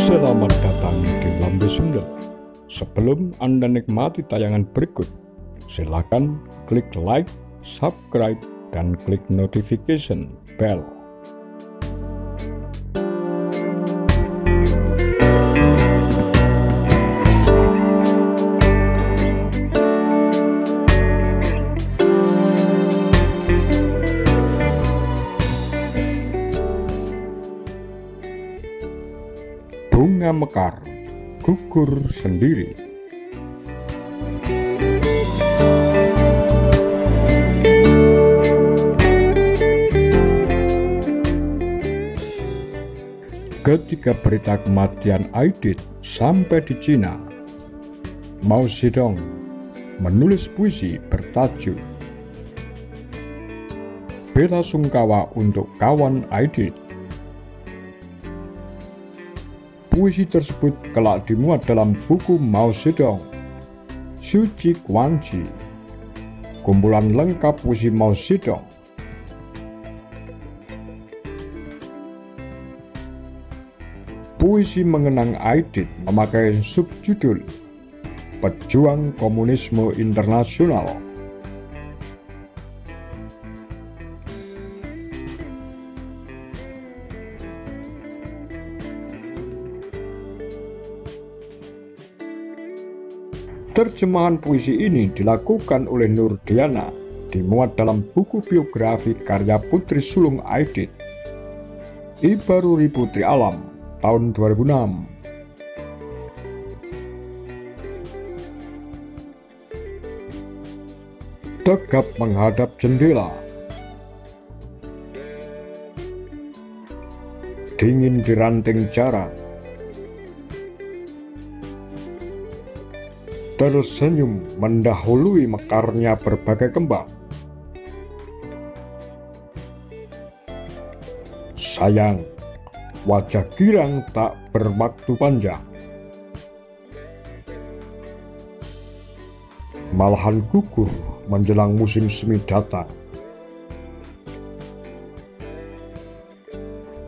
Selamat datang di Lambe Sunda. Sebelum Anda nikmati tayangan berikut, silakan klik like, subscribe, dan klik notification bell. Bunga mekar, gugur sendiri. Ketika berita kematian Aidit sampai di Cina, Mao Zedong menulis puisi bertajuk Bela Sungkawa untuk Kawan Aidit. Puisi tersebut kelak dimuat dalam buku Mao Zedong, Suci Guanji, kumpulan lengkap puisi Mao Zedong. Puisi mengenang Aidit memakai subjudul Pejuang Komunisme Internasional. Terjemahan puisi ini dilakukan oleh Nur Diana, dimuat dalam buku biografi karya Putri Sulung Aidit, Ibaruri Putri Alam, tahun 2006. Tegap menghadap jendela, dingin di ranting jarak, tersenyum mendahului mekarnya berbagai kembang. Sayang, wajah girang tak berwaktu panjang, malahan gugur menjelang musim semi datang.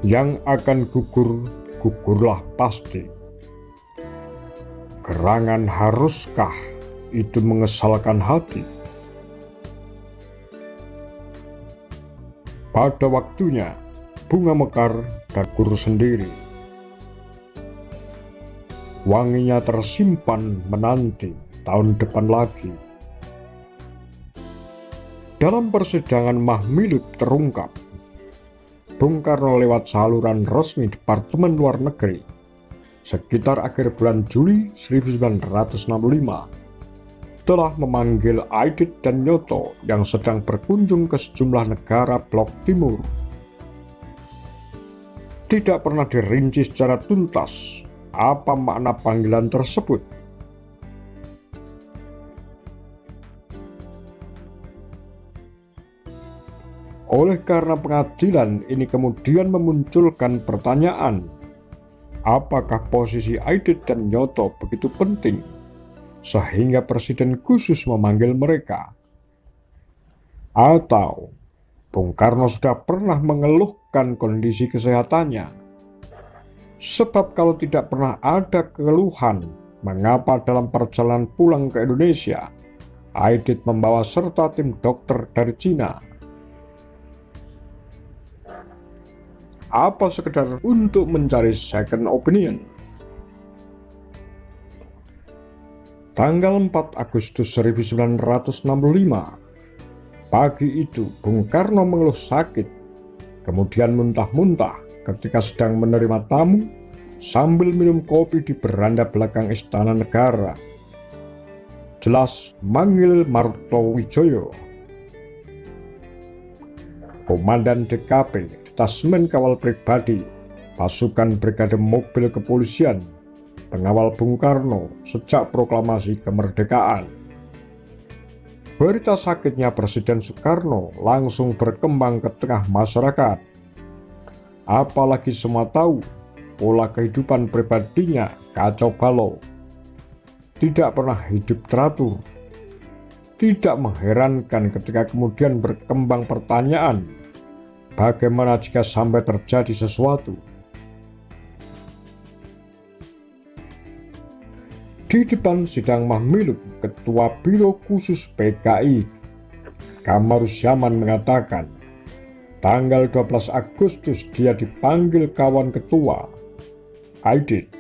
Yang akan gugur, gugurlah pasti. Gerangan haruskah itu mengesalkan hati? Pada waktunya, bunga mekar dan gugur sendiri. Wanginya tersimpan menanti tahun depan lagi. Dalam persidangan Mahmilut terungkap, Bung Karno lewat saluran resmi Departemen Luar Negeri sekitar akhir bulan Juli 1965 telah memanggil Aidit dan Nyoto yang sedang berkunjung ke sejumlah negara Blok Timur. Tidak pernah dirinci secara tuntas apa makna panggilan tersebut. Oleh karena pengadilan ini kemudian memunculkan pertanyaan, apakah posisi Aidit dan Nyoto begitu penting sehingga Presiden khusus memanggil mereka? Atau Bung Karno sudah pernah mengeluhkan kondisi kesehatannya? Sebab kalau tidak pernah ada keluhan, mengapa dalam perjalanan pulang ke Indonesia, Aidit membawa serta tim dokter dari Cina? Apa sekedar untuk mencari second opinion? Tanggal 4 Agustus 1965, pagi itu Bung Karno mengeluh sakit, kemudian muntah-muntah ketika sedang menerima tamu sambil minum kopi di beranda belakang Istana Negara. Jelas manggil Martowijoyo, Komandan DKP, Tasmen Kawal Pribadi, pasukan Brigade Mobil Kepolisian, pengawal Bung Karno sejak proklamasi kemerdekaan. Berita sakitnya Presiden Soekarno langsung berkembang ke tengah masyarakat. Apalagi semua tahu pola kehidupan pribadinya kacau balau, tidak pernah hidup teratur. Tidak mengherankan ketika kemudian berkembang pertanyaan, bagaimana jika sampai terjadi sesuatu? Di depan sidang Mahmiluk, Ketua Biro Khusus PKI Kamaruzzaman mengatakan tanggal 12 Agustus dia dipanggil kawan ketua Aidit,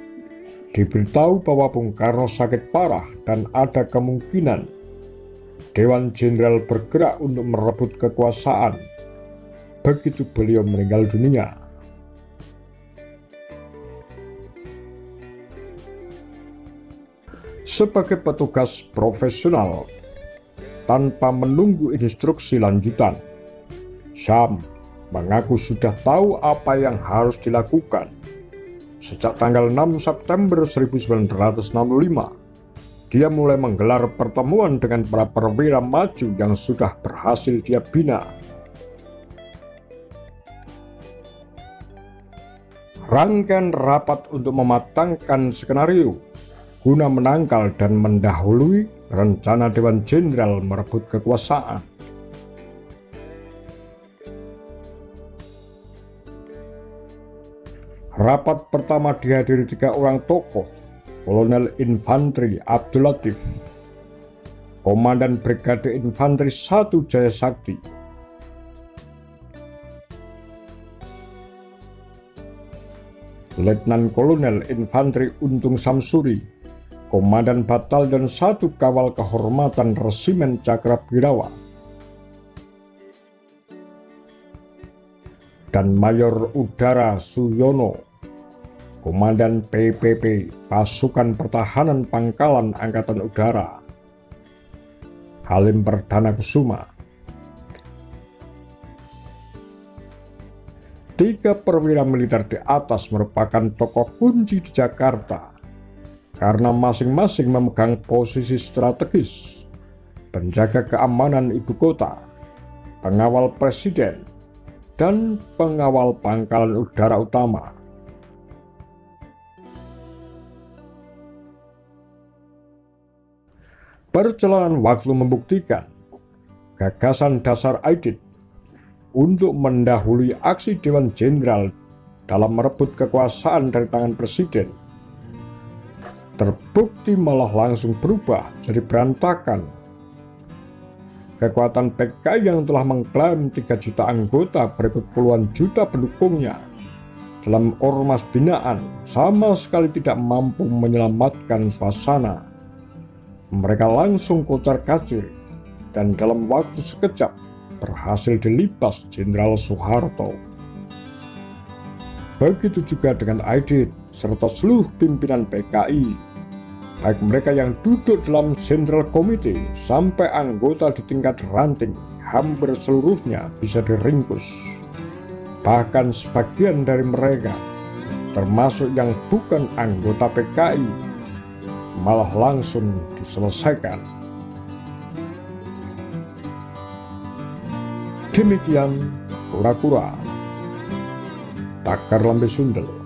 diberitahu bahwa Bung Karno sakit parah dan ada kemungkinan Dewan Jenderal bergerak untuk merebut kekuasaan begitu beliau meninggal dunia. Sebagai petugas profesional, tanpa menunggu instruksi lanjutan, Syam mengaku sudah tahu apa yang harus dilakukan. Sejak tanggal 6 September 1965, dia mulai menggelar pertemuan dengan para perwira maju yang sudah berhasil dia bina. Rangkaian rapat untuk mematangkan skenario guna menangkal dan mendahului rencana Dewan Jenderal merebut kekuasaan. Rapat pertama dihadiri 3 orang tokoh: Kolonel Infanteri Abdul Latif, Komandan Brigade Infanteri 1 Jaya Sakti, Letnan Kolonel Infanteri Untung Samsuri, Komandan Batalion 1 Kawal Kehormatan Resimen Cakrabirawa, dan Mayor Udara Suyono, Komandan PPP Pasukan Pertahanan Pangkalan Angkatan Udara, Halim Perdana Kusuma. 3 perwira militer di atas merupakan tokoh kunci di Jakarta karena masing-masing memegang posisi strategis, penjaga keamanan ibu kota, pengawal presiden, dan pengawal pangkalan udara utama. Perjalanan waktu membuktikan gagasan dasar Aidit untuk mendahului aksi Dewan Jenderal dalam merebut kekuasaan dari tangan presiden terbukti malah langsung berubah jadi berantakan. Kekuatan PKI yang telah mengklaim 3 juta anggota berikut puluhan juta pendukungnya dalam ormas binaan sama sekali tidak mampu menyelamatkan suasana. Mereka langsung kocar-kacir dan dalam waktu sekejap berhasil dilibas Jenderal Soeharto. Begitu juga dengan Aidit serta seluruh pimpinan PKI, baik mereka yang duduk dalam Central Committee sampai anggota di tingkat ranting, hampir seluruhnya bisa diringkus. Bahkan sebagian dari mereka, termasuk yang bukan anggota PKI, malah langsung diselesaikan. Demikian kura-kura Takar Lambe Sundel.